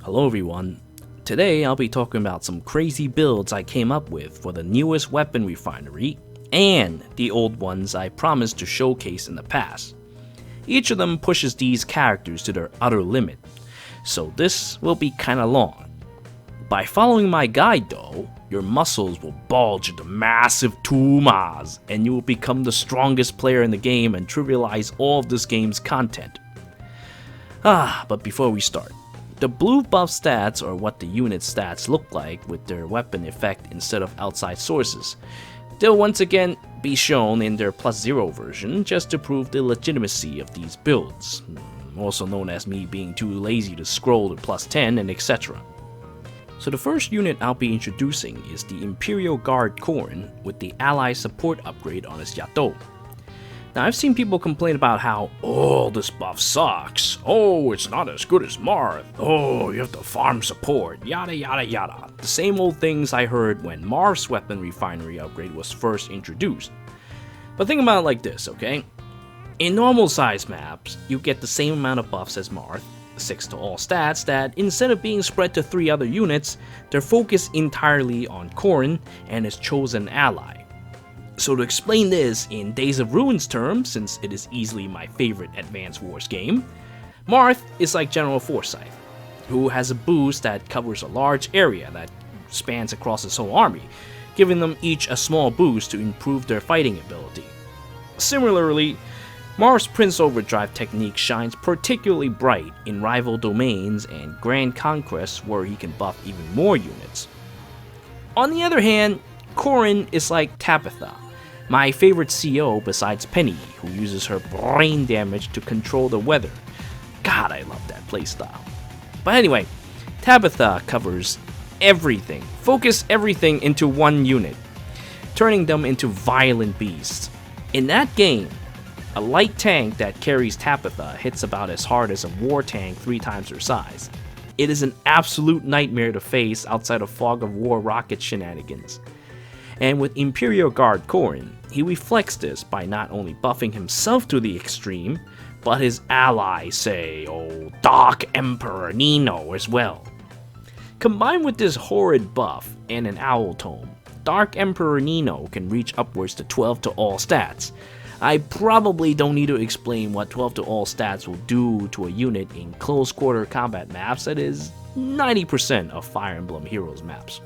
Hello everyone. Today I'll be talking about some crazy builds I came up with for the newest weapon refinery and the old ones I promised to showcase in the past. Each of them pushes these characters to their utter limit, so this will be kinda long. By following my guide though, your muscles will bulge into massive tumas and you will become the strongest player in the game and trivialize all of this game's content. But before we start, the blue buff stats are what the unit stats look like with their weapon effect instead of outside sources. They'll once again be shown in their +0 version just to prove the legitimacy of these builds, also known as me being too lazy to scroll to +10 and etc. So the first unit I'll be introducing is the Imperial Guard Corrin with the ally support upgrade on his Yato. Now I've seen people complain about how, oh, this buff sucks, oh, it's not as good as Marth, oh, you have to farm support, yada yada yada. The same old things I heard when Marth's weapon refinery upgrade was first introduced. But think about it like this, okay? In normal size maps, you get the same amount of buffs as Marth, 6 to all stats, that instead of being spread to 3 other units, they're focused entirely on Corrin and his chosen ally. So to explain this in Days of Ruins terms, since it is easily my favorite Advance Wars game, Marth is like General Forsyth, who has a boost that covers a large area that spans across his whole army, giving them each a small boost to improve their fighting ability. Similarly, Marth's Prince Overdrive technique shines particularly bright in rival domains and grand conquests where he can buff even more units. On the other hand, Corrin is like Tabitha, my favorite CO besides Penny, who uses her brain damage to control the weather. God, I love that playstyle. But anyway, Tabitha covers everything, focus everything into one unit, turning them into violent beasts. In that game, a light tank that carries Tabitha hits about as hard as a war tank 3 times her size. It is an absolute nightmare to face outside of Fog of War rocket shenanigans. And with Imperial Guard Corrin, he reflects this by not only buffing himself to the extreme, but his ally, say, Dark Emperor Nino as well. Combined with this horrid buff and an owl tome, Dark Emperor Nino can reach upwards to 12 to all stats. I probably don't need to explain what 12 to all stats will do to a unit in close quarter combat maps that is 90% of Fire Emblem Heroes maps.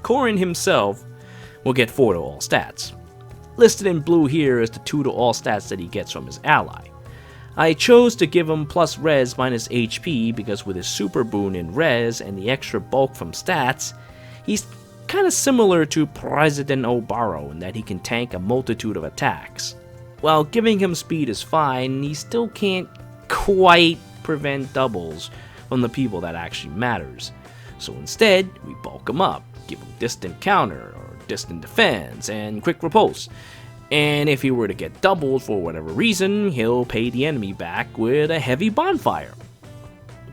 Corrin himself will get 4 to all stats. Listed in blue here is the 2 to all stats that he gets from his ally. I chose to give him plus res minus HP because with his super boon in res and the extra bulk from stats, he's kinda similar to President Obaro in that he can tank a multitude of attacks. While giving him speed is fine, he still can't quite prevent doubles from the people that actually matters. So instead, we bulk him up, give him distant counter, or distant defense, and quick repulse. And if he were to get doubled for whatever reason, he'll pay the enemy back with a heavy bonfire.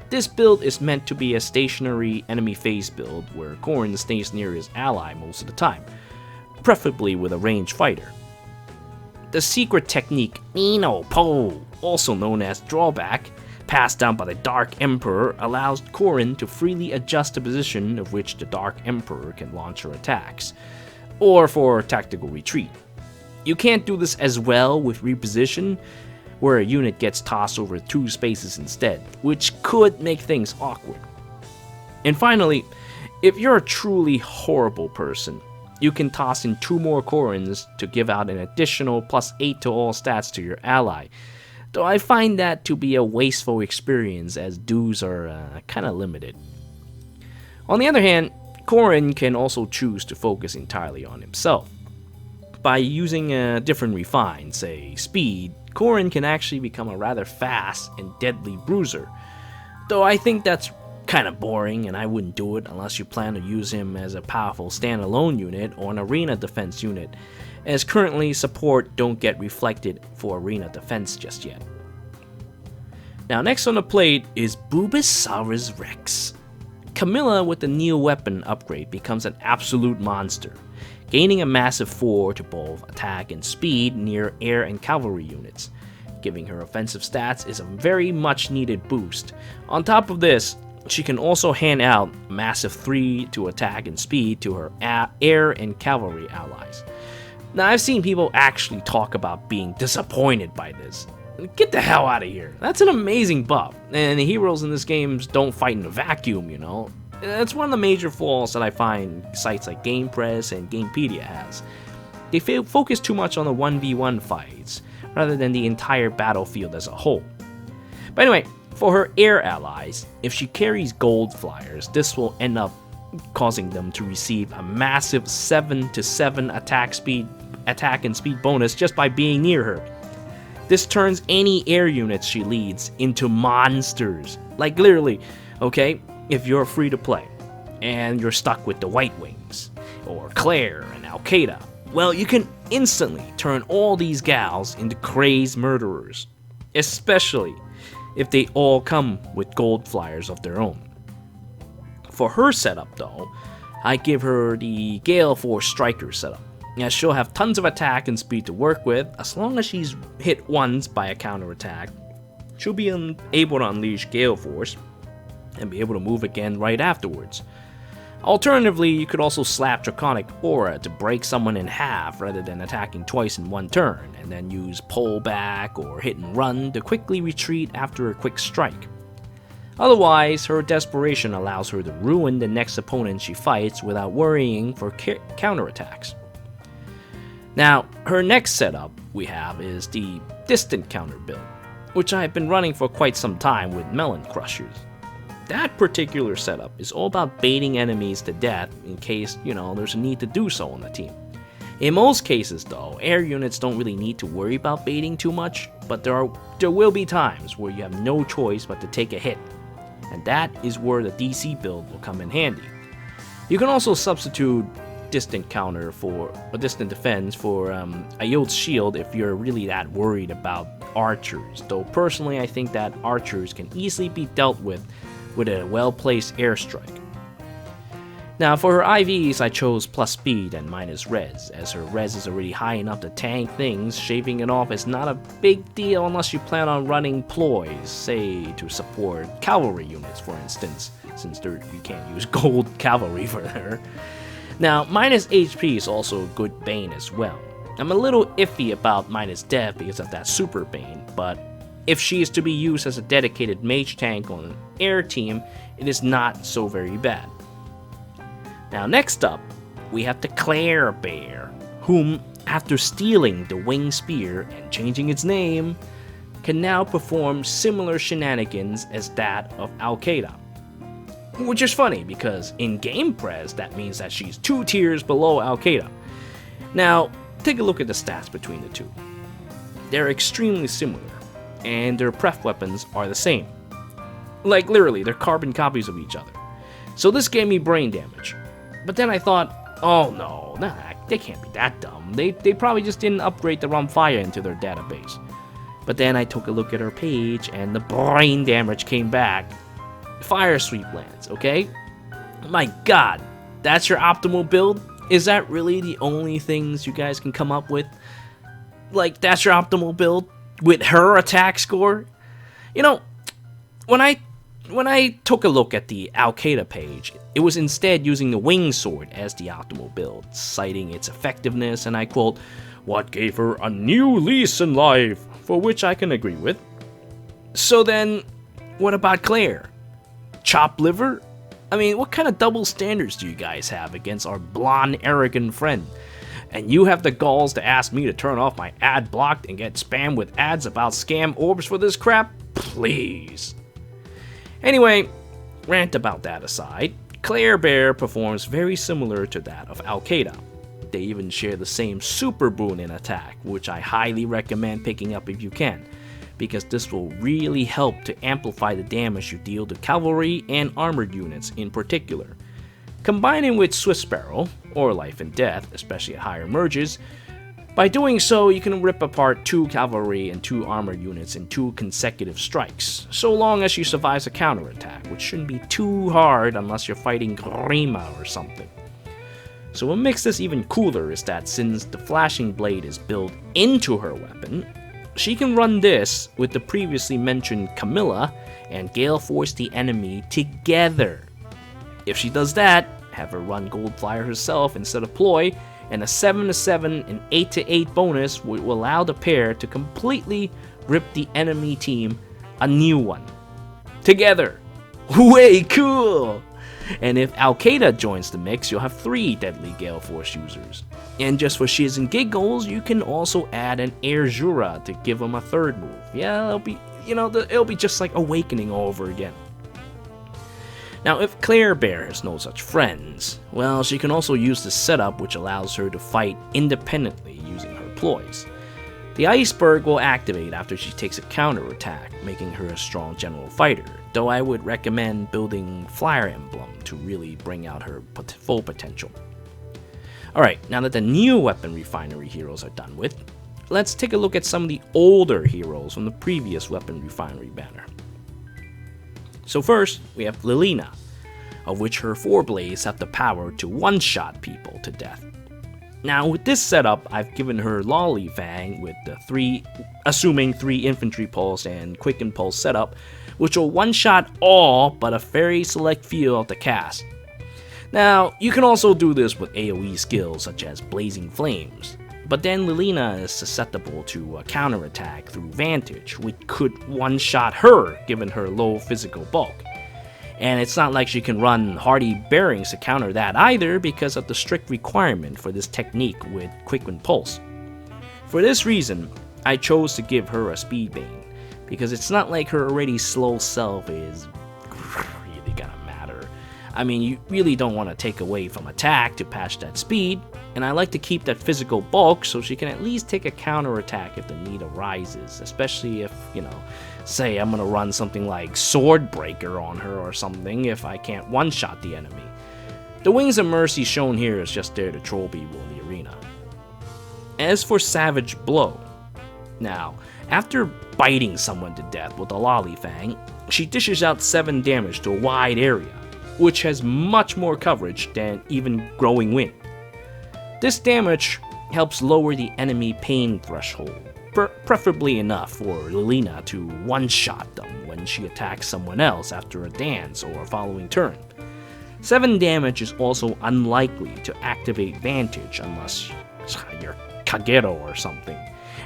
This build is meant to be a stationary enemy phase build where Corrin stays near his ally most of the time, preferably with a ranged fighter. The secret technique Nino Po, also known as drawback, passed down by the Dark Emperor, allows Corrin to freely adjust the position of which the Dark Emperor can launch her attacks, or for tactical retreat. You can't do this as well with reposition, where a unit gets tossed over 2 spaces instead, which could make things awkward. And finally, if you're a truly horrible person, you can toss in 2 more Corrins to give out an additional +8 to all stats to your ally, though I find that to be a wasteful experience as dues are kinda limited. On the other hand, Corrin can also choose to focus entirely on himself. By using a different refine, say speed, Corrin can actually become a rather fast and deadly bruiser, though I think that's kinda boring and I wouldn't do it unless you plan to use him as a powerful standalone unit or an arena defense unit, as currently support don't get reflected for arena defense just yet. Now next on the plate is Bulbasaurus Rex. Camilla with the new weapon upgrade becomes an absolute monster, gaining a massive 4 to both attack and speed near air and cavalry units. Giving her offensive stats is a very much needed boost. On top of this, She can also hand out massive 3 to attack and speed to her air and cavalry allies. Now, I've seen people actually talk about being disappointed by this. Get the hell out of here. That's an amazing buff, and the heroes in this game don't fight in a vacuum, you know. That's one of the major flaws that I find sites like GamePress and Gamepedia has. They focus too much on the 1v1 fights, rather than the entire battlefield as a whole. But anyway, for her air allies, if she carries gold flyers, this will end up causing them to receive a massive 7-7 attack and speed bonus just by being near her. This turns any air units she leads into monsters. Like literally, okay? If you're free to play, and you're stuck with the White Wings, or Clair and Al-Qaeda, well, you can instantly turn all these gals into crazed murderers. Especially if they all come with gold flyers of their own. For her setup though, I give her the Gale Force Striker setup. As she'll have tons of attack and speed to work with. As long as she's hit once by a counterattack, she'll be able to unleash Gale Force and be able to move again right afterwards. Alternatively, you could also slap Draconic Aura to break someone in half rather than attacking twice in one turn, and then use Pull Back or Hit and Run to quickly retreat after a quick strike. Otherwise, her Desperation allows her to ruin the next opponent she fights without worrying for counterattacks. Now, her next setup we have is the Distant Counter build, which I've been running for quite some time with Melon Crushers. That particular setup is all about baiting enemies to death in case, there's a need to do so on the team. In most cases though, air units don't really need to worry about baiting too much, but there will be times where you have no choice but to take a hit, and that is where the DC build will come in handy. You can also substitute Distant Counter for a Distant Defense for Ayod's Shield if you're really that worried about archers, though personally I think that archers can easily be dealt with a well-placed airstrike. Now for her IVs, I chose plus speed and minus res, as her res is already high enough to tank things. Shaving it off is not a big deal unless you plan on running ploys, say to support cavalry units for instance, since you can't use gold cavalry for her. Now minus HP is also a good bane as well. I'm a little iffy about minus death because of that super bane, but if she is to be used as a dedicated mage tank on an air team, it is not so very bad. Now next up, we have the Clair Bear, whom, after stealing the winged spear and changing its name, can now perform similar shenanigans as that of Al-Qaeda. Which is funny, because in GamePress that means that she's 2 tiers below Al-Qaeda. Now, take a look at the stats between the two. They're extremely similar, and their pref weapons are the same. Like literally, they're carbon copies of each other. So this gave me brain damage. But then I thought, oh no, they can't be that dumb. They probably just didn't upgrade the Rhomphaia into their database. But then I took a look at her page and the brain damage came back. Fire sweep lands, okay? My god, that's your optimal build? Is that really the only things you guys can come up with? Like, that's your optimal build? With her attack score? When I took a look at the Al-Qaeda page, it was instead using the winged sword as the optimal build, citing its effectiveness, and I quote, "what gave her a new lease in life," for which I can agree with. So then, what about Clair? Chopped liver? I mean, what kind of double standards do you guys have against our blonde, arrogant friend? And you have the galls to ask me to turn off my ad block and get spammed with ads about scam orbs for this crap? Please. Anyway, rant about that aside, Clair Bear performs very similar to that of Al-Qaeda. They even share the same super boon in attack, which I highly recommend picking up if you can, because this will really help to amplify the damage you deal to cavalry and armored units in particular. Combining with Swift Sparrow, or Life and Death, especially at higher merges, by doing so you can rip apart 2 cavalry and 2 armored units in 2 consecutive strikes, so long as she survives a counterattack, which shouldn't be too hard unless you're fighting Grima or something. So what makes this even cooler is that since the Flashing Blade is built into her weapon, she can run this with the previously mentioned Camilla and Gale Force the enemy together. If she does that, have her run Gold Flyer herself instead of Ploy, and a 7-7 and 8-8 bonus will allow the pair to completely rip the enemy team a new one. Together! Way cool! And if Al-Qaeda joins the mix, you'll have 3 deadly Gale Force users. And just for shiz and giggles, you can also add an Air Jura to give them a 3rd move. Yeah, it'll be just like Awakening all over again. Now, if Clair Bear has no such friends, well, she can also use the setup which allows her to fight independently using her ploys. The Iceberg will activate after she takes a counterattack, making her a strong general fighter, though I would recommend building Flyer Emblem to really bring out her full potential. Alright, now that the new Weapon Refinery heroes are done with, let's take a look at some of the older heroes from the previous Weapon Refinery banner. So first, we have Lilina, of which her Forblaze have the power to one-shot people to death. Now with this setup, I've given her Lolly Fang with the 3 infantry pulse and quicken pulse setup, which will one-shot all but a very select few of the cast. Now, you can also do this with AoE skills such as Blazing Flames, but then Lilina is susceptible to a counterattack through Vantage, which could one-shot her given her low physical bulk. And it's not like she can run Hardy Bearings to counter that either because of the strict requirement for this technique with Quicken Pulse. For this reason, I chose to give her a Speed Bane, because it's not like her already slow self is really gonna matter. I mean, you really don't want to take away from attack to patch that speed, and I like to keep that physical bulk so she can at least take a counterattack if the need arises, especially if, say I'm gonna run something like Sword Breaker on her or something if I can't one-shot the enemy. The Wings of Mercy shown here is just there to troll people in the arena. As for Savage Blow, now, after biting someone to death with a Lolly Fang, she dishes out 7 damage to a wide area, which has much more coverage than even Growing Wind. This damage helps lower the enemy pain threshold, preferably enough for Lilina to one-shot them when she attacks someone else after a dance or following turn. 7 damage is also unlikely to activate Vantage unless you're Kagero or something,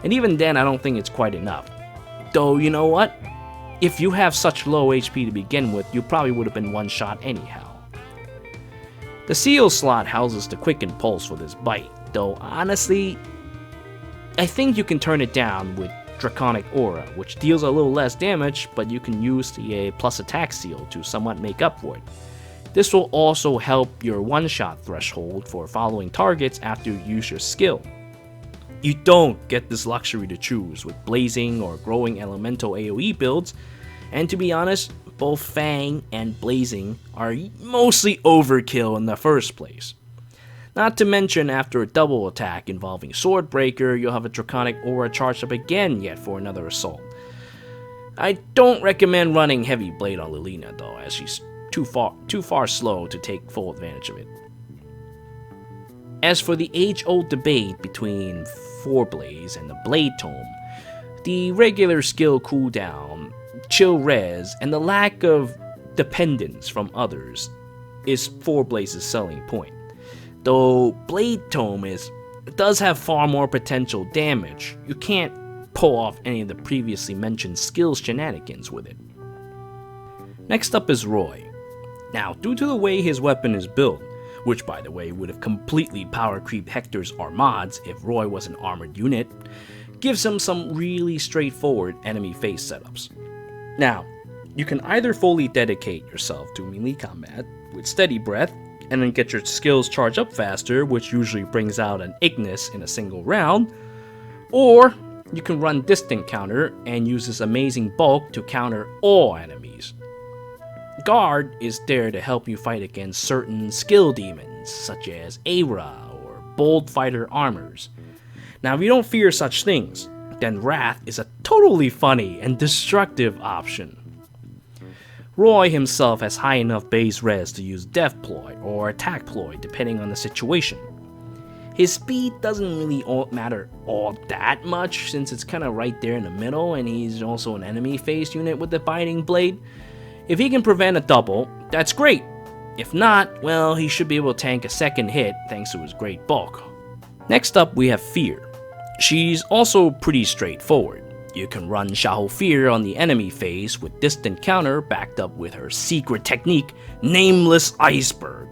and even then I don't think it's quite enough. Though, you know what? If you have such low HP to begin with, you probably would have been one-shot anyhow. The Seal slot houses the Quicken Pulse for this bite, though honestly, I think you can turn it down with Draconic Aura, which deals a little less damage, but you can use the plus attack seal to somewhat make up for it. This will also help your one-shot threshold for following targets after you use your skill. You don't get this luxury to choose with Blazing or Growing Elemental AoE builds, and to be honest, both Fang and Blazing are mostly overkill in the first place. Not to mention, after a double attack involving Swordbreaker, you'll have a Draconic Aura charged up again yet for another assault. I don't recommend running Heavy Blade on Lilina though, as she's too far slow to take full advantage of it. As for the age-old debate between Forblaze and the Blade Tome, the regular skill cooldown, chill res, and the lack of dependence from others is Forblaze's selling point. Though Blade Tome does have far more potential damage, you can't pull off any of the previously mentioned skills shenanigans with it. Next up is Roy. Now, due to the way his weapon is built, which by the way would have completely power creeped Hector's Armads if Roy was an armored unit, gives him some really straightforward enemy face setups. Now, you can either fully dedicate yourself to melee combat with Steady Breath, and then get your skills charged up faster, which usually brings out an Ignis in a single round, or you can run Distant Counter and use this amazing bulk to counter all enemies. Guard is there to help you fight against certain skill demons, such as Aura or Bold Fighter Armors. Now, if you don't fear such things, then Wrath is a totally funny and destructive option. Roy himself has high enough base res to use Death Ploy or Attack Ploy depending on the situation. His speed doesn't really matter all that much since it's kind of right there in the middle, and he's also an enemy phase unit with the biting blade. If he can prevent a double, that's great. If not, well, he should be able to tank a second hit thanks to his great bulk. Next up, we have Fear. She's also pretty straightforward. You can run Xiahou Fear on the enemy phase with distant counter backed up with her secret technique, Nameless Iceberg.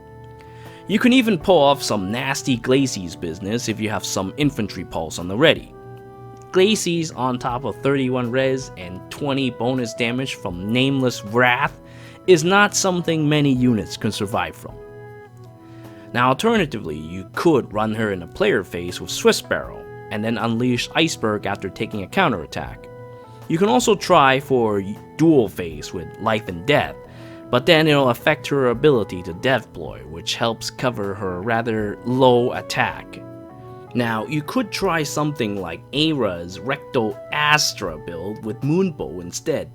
You can even pull off some nasty Glacies business if you have some infantry pulse on the ready. Glacies on top of 31 res and 20 bonus damage from Nameless Wrath is not something many units can survive from. Now alternatively, you could run her in a player phase with Swift Barrel, and then unleash Iceberg after taking a counterattack. You can also try for dual phase with Life and Death, but then it'll affect her ability to Deathploy, which helps cover her rather low attack. Now, you could try something like Aira's Recto Astra build with Moonbow instead,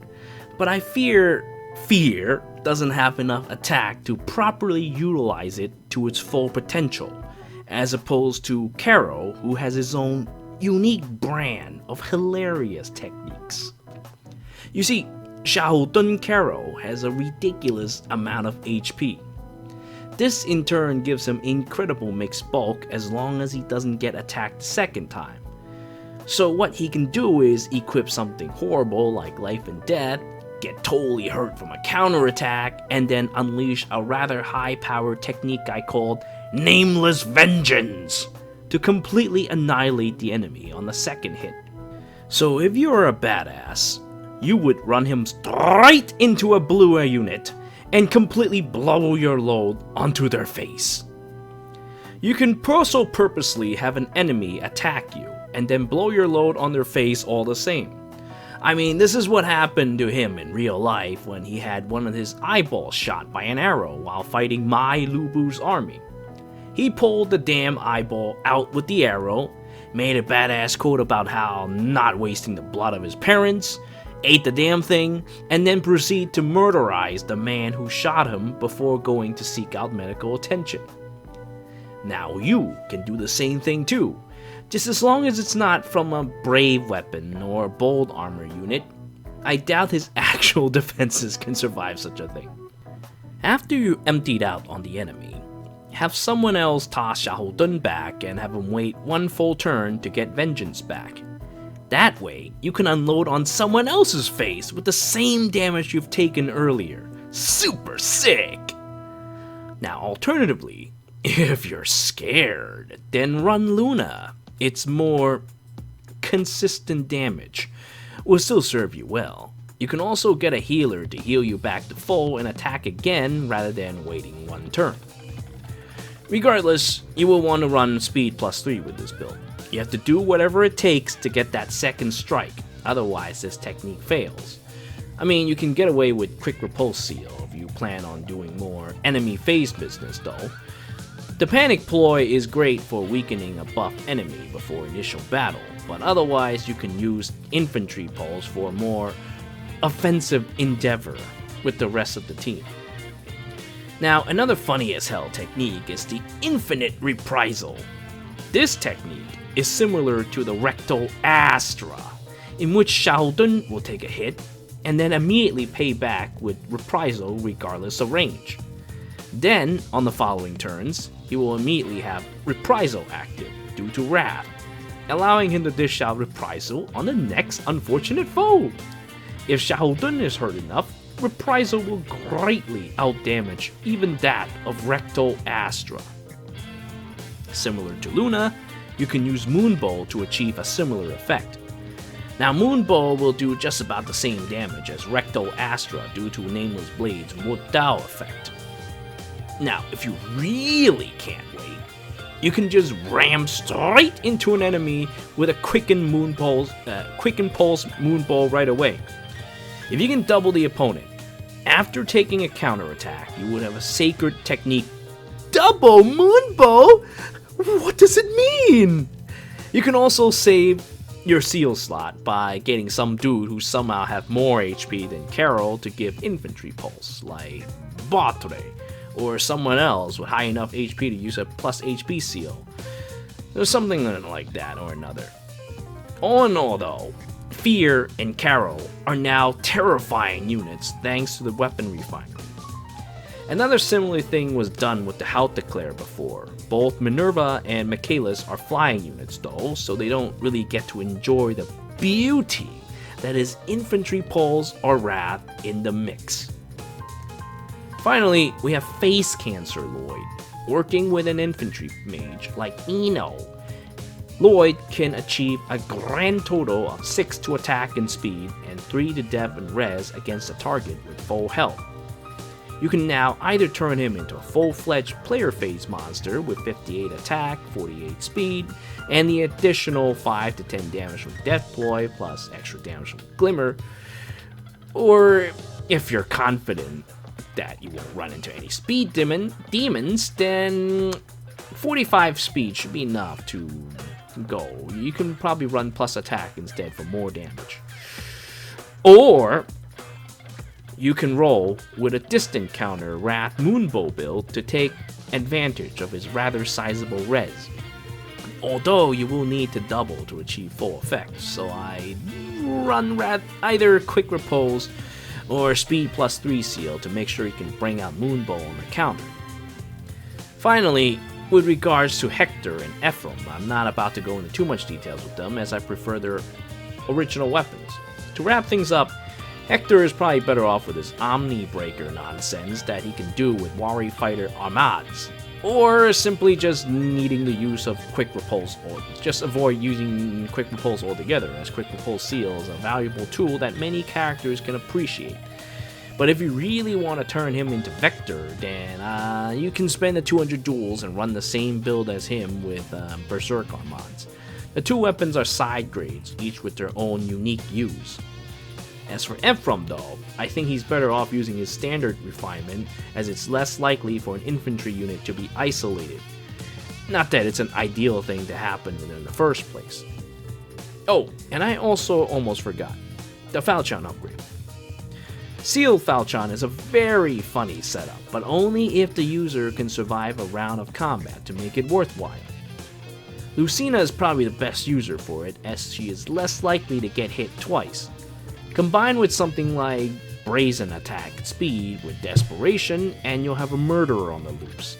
but I fear Fear doesn't have enough attack to properly utilize it to its full potential, as opposed to Karel, who has his own unique brand of hilarious techniques. You see, Xiahou Karel has a ridiculous amount of HP. This in turn gives him incredible mixed bulk as long as he doesn't get attacked the second time. So what he can do is equip something horrible like Life and Death, get totally hurt from a counterattack, and then unleash a rather high-powered technique I called Nameless Vengeance to completely annihilate the enemy on the second hit. So if you're a badass, you would run him straight into a blue unit and completely blow your load onto their face. You can also purposely have an enemy attack you and then blow your load on their face all the same. I mean, this is what happened to him in real life when he had one of his eyeballs shot by an arrow while fighting Mai Lubu's army. He pulled the damn eyeball out with the arrow, made a badass quote about how not wasting the blood of his parents, ate the damn thing, and then proceeded to murderize the man who shot him before going to seek out medical attention. Now you can do the same thing too, just as long as it's not from a brave weapon or bold armor unit. I doubt his actual defenses can survive such a thing. After you emptied out on the enemy, have someone else toss Xiahou back and have him wait one full turn to get vengeance back. That way, you can unload on someone else's face with the same damage you've taken earlier. Super sick! Now alternatively, if you're scared, then run Luna. It's more consistent damage. Will still serve you well. You can also get a healer to heal you back to full and attack again rather than waiting one turn. Regardless, you will want to run speed +3 with this build. You have to do whatever it takes to get that second strike, otherwise this technique fails. I mean, you can get away with quick repulse seal if you plan on doing more enemy phase business though. The panic ploy is great for weakening a buff enemy before initial battle, but otherwise you can use infantry pulse for more offensive endeavor with the rest of the team. Now, another funny as hell technique is the Infinite Reprisal. This technique is similar to the Rectal Astra, in which Xiahou will take a hit and then immediately pay back with Reprisal regardless of range. Then, on the following turns, he will immediately have Reprisal active due to Wrath, allowing him to dish out Reprisal on the next unfortunate foe. If Xiahou is hurt enough, Reprisal will greatly outdamage even that of Rectal Astra. Similar to Luna, you can use Moonbow to achieve a similar effect. Now Moonbow will do just about the same damage as Rectal Astra due to Nameless Blade's Wudao effect. Now, if you really can't wait, you can just ram straight into an enemy with a Quicken Pulse Moonbow right away. If you can double the opponent, after taking a counterattack, you would have a sacred technique. Double Moonbow? What does it mean? You can also save your seal slot by getting some dude who somehow have more HP than Karel to give infantry pulse, like Batre, or someone else with high enough HP to use a plus HP seal. There's something like that or another. All in all though, Fear and Karel are now terrifying units thanks to the weapon refinery. Another similar thing was done with the Clair before. Both Minerva and Michaelis are flying units though, so they don't really get to enjoy the beauty that is infantry pulse or wrath in the mix. Finally, we have Face Cancer Lloyd. Working with an infantry mage like Eno, Lloyd can achieve a grand total of 6 to attack and speed and 3 to dev and res against a target with full health. You can now either turn him into a full-fledged player phase monster with 58 attack, 48 speed, and the additional 5 to 10 damage from Deathploy plus extra damage from Glimmer, or if you're confident that you won't run into any speed demons, then 45 speed should be enough to go. You can probably run plus attack instead for more damage. Or you can roll with a distant counter Wrath Moonbow build to take advantage of his rather sizable res. Although you will need to double to achieve full effect, so I run either Quick Repulse or Speed plus 3 seal to make sure you can bring out Moonbow on the counter. Finally, with regards to Hector and Ephrem, I'm not about to go into too much details with them as I prefer their original weapons. To wrap things up, Hector is probably better off with his Omni Breaker nonsense that he can do with Wari Fighter Armads, or simply just needing the use of Quick Repulse, or just avoid using Quick Repulse altogether, as Quick Repulse Seal is a valuable tool that many characters can appreciate. But if you really want to turn him into Vector, then you can spend the 200 duels and run the same build as him with Berserk Armads. The two weapons are side grades, each with their own unique use. As for Ephrem though, I think he's better off using his standard refinement, as it's less likely for an infantry unit to be isolated. Not that it's an ideal thing to happen in the first place. Oh, and I also almost forgot, the Falchion upgrade. Sealed Falchion is a very funny setup, but only if the user can survive a round of combat to make it worthwhile. Lucina is probably the best user for it, as she is less likely to get hit twice. Combine with something like Brazen Attack Speed with Desperation, and you'll have a Murderer on the loose.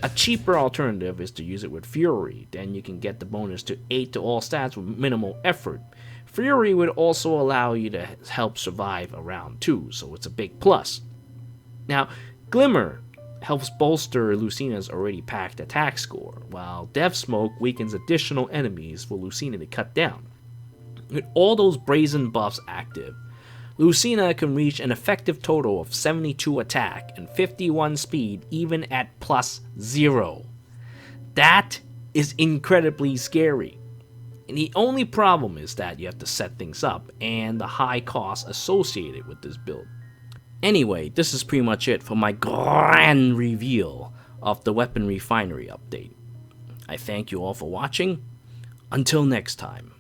A cheaper alternative is to use it with Fury, then you can get the bonus to 8 to all stats with minimal effort. Fury would also allow you to help survive a round too, so it's a big plus. Now, Glimmer helps bolster Lucina's already packed attack score, while Death Smoke weakens additional enemies for Lucina to cut down. With all those brazen buffs active, Lucina can reach an effective total of 72 attack and 51 speed even at plus 0. That is incredibly scary. And the only problem is that you have to set things up and the high cost associated with this build. Anyway, this is pretty much it for my grand reveal of the Weapon Refinery update. I thank you all for watching. Until next time.